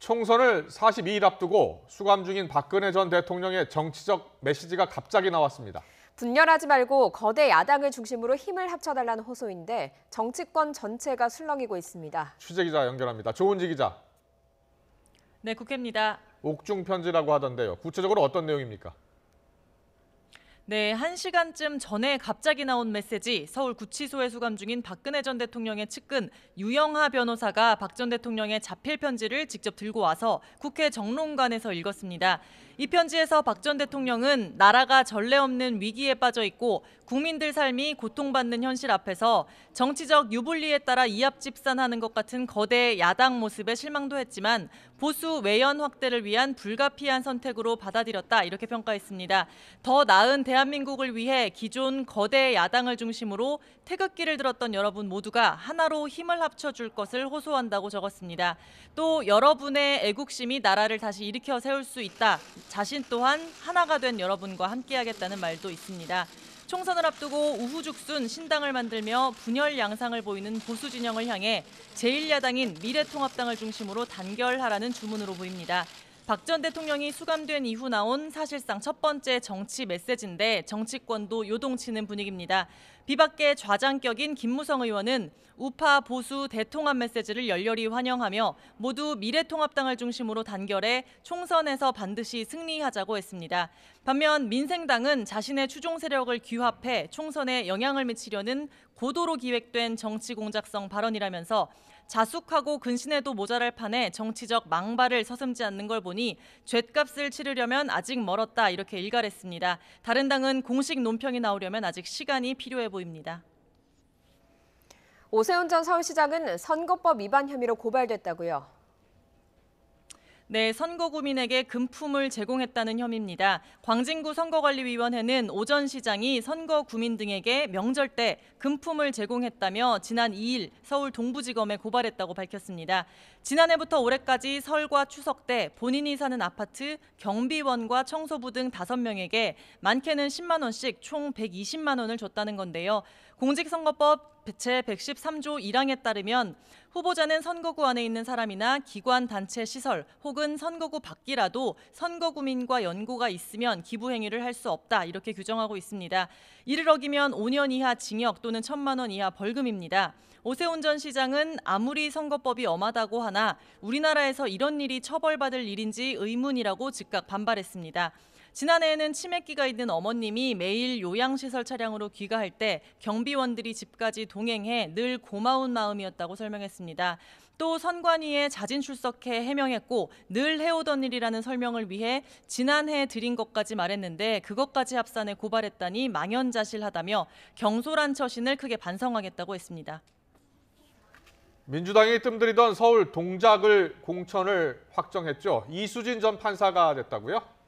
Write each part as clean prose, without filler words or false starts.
총선을 42일 앞두고 수감 중인 박근혜 전 대통령의 정치적 메시지가 갑자기 나왔습니다. 분열하지 말고 거대 야당을 중심으로 힘을 합쳐달라는 호소인데 정치권 전체가 술렁이고 있습니다. 취재기자 연결합니다. 조은지 기자. 네, 국회입니다. 옥중 편지라고 하던데요. 구체적으로 어떤 내용입니까? 네, 1시간쯤 전에 갑자기 나온 메시지, 서울 구치소에 수감 중인 박근혜 전 대통령의 측근 유영하 변호사가 박 전 대통령의 자필 편지를 직접 들고 와서 국회 정론관에서 읽었습니다. 이 편지에서 박 전 대통령은 나라가 전례 없는 위기에 빠져 있고 국민들 삶이 고통받는 현실 앞에서 정치적 유불리에 따라 이합집산하는 것 같은 거대 야당 모습에 실망도 했지만 보수 외연 확대를 위한 불가피한 선택으로 받아들였다, 이렇게 평가했습니다. 더 나은 대한민국을 위해 기존 거대 야당을 중심으로 태극기를 들었던 여러분 모두가 하나로 힘을 합쳐줄 것을 호소한다고 적었습니다. 또 여러분의 애국심이 나라를 다시 일으켜 세울 수 있다. 자신 또한 하나가 된 여러분과 함께하겠다는 말도 있습니다. 총선을 앞두고 우후죽순 신당을 만들며 분열 양상을 보이는 보수 진영을 향해 제1야당인 미래통합당을 중심으로 단결하라는 주문으로 보입니다. 박 전 대통령이 수감된 이후 나온 사실상 첫 번째 정치 메시지인데 정치권도 요동치는 분위기입니다. 비박계 좌장격인 김무성 의원은 우파 보수 대통합 메시지를 열렬히 환영하며 모두 미래통합당을 중심으로 단결해 총선에서 반드시 승리하자고 했습니다. 반면 민생당은 자신의 추종 세력을 규합해 총선에 영향을 미치려는 고도로 기획된 정치 공작성 발언이라면서 자숙하고 근신해도 모자랄 판에 정치적 망발을 서슴지 않는 걸 보니 죗값을 치르려면 아직 멀었다, 이렇게 일갈했습니다. 다른 당은 공식 논평이 나오려면 아직 시간이 필요해 보입니다. 오세훈 전 서울시장은 선거법 위반 혐의로 고발됐다고요. 네, 선거구민에게 금품을 제공했다는 혐의입니다. 광진구 선거관리위원회는 오 전 시장이 선거구민 등에게 명절 때 금품을 제공했다며 지난 2일 서울 동부지검에 고발했다고 밝혔습니다. 지난해부터 올해까지 설과 추석 때 본인이 사는 아파트 경비원과 청소부 등 5명에게 많게는 10만 원씩 총 120만 원을 줬다는 건데요. 공직선거법 제113조 1항에 따르면 후보자는 선거구 안에 있는 사람이나 기관, 단체, 시설 혹은 선거구 밖이라도 선거구민과 연고가 있으면 기부 행위를 할 수 없다, 이렇게 규정하고 있습니다. 이를 어기면 5년 이하 징역 또는 1,000만 원 이하 벌금입니다. 오세훈 전 시장은 아무리 선거법이 엄하다고 하나 우리나라에서 이런 일이 처벌받을 일인지 의문이라고 즉각 반발했습니다. 지난해에는 치매기가 있는 어머님이 매일 요양시설 차량으로 귀가할 때 경비원들이 집까지 동행해 늘 고마운 마음이었다고 설명했습니다. 또 선관위에 자진 출석해 해명했고 늘 해오던 일이라는 설명을 위해 지난해 드린 것까지 말했는데 그것까지 합산해 고발했다니 망연자실하다며 경솔한 처신을 크게 반성하겠다고 했습니다. 민주당이 뜸들이던 서울 동작을 공천을 확정했죠. 이수진 전 판사가 됐다고요?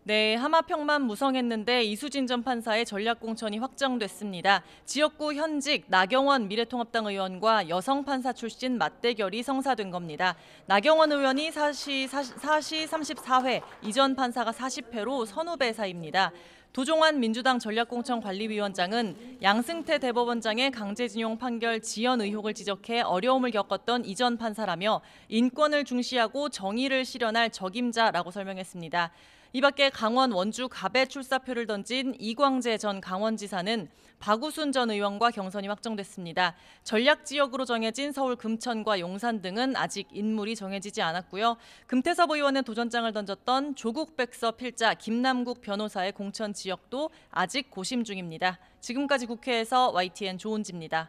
네, 하마평만 무성했는데 이수진 전 판사의 전략공천이 확정됐습니다. 지역구 현직 나경원 미래통합당 의원과 여성 판사 출신 맞대결이 성사된 겁니다. 나경원 의원이 사시 34회, 이 전 판사가 40회로 선후배 사이입니다. 도종환 민주당 전략공천관리위원장은 양승태 대법원장의 강제징용 판결 지연 의혹을 지적해 어려움을 겪었던 이 전 판사라며 인권을 중시하고 정의를 실현할 적임자라고 설명했습니다. 이 밖에 강원 원주 갑에 출사표를 던진 이광재 전 강원지사는 박우순 전 의원과 경선이 확정됐습니다. 전략지역으로 정해진 서울 금천과 용산 등은 아직 인물이 정해지지 않았고요. 금태섭 의원의 도전장을 던졌던 조국 백서 필자 김남국 변호사의 공천 지역도 아직 고심 중입니다. 지금까지 국회에서 YTN 조은지입니다.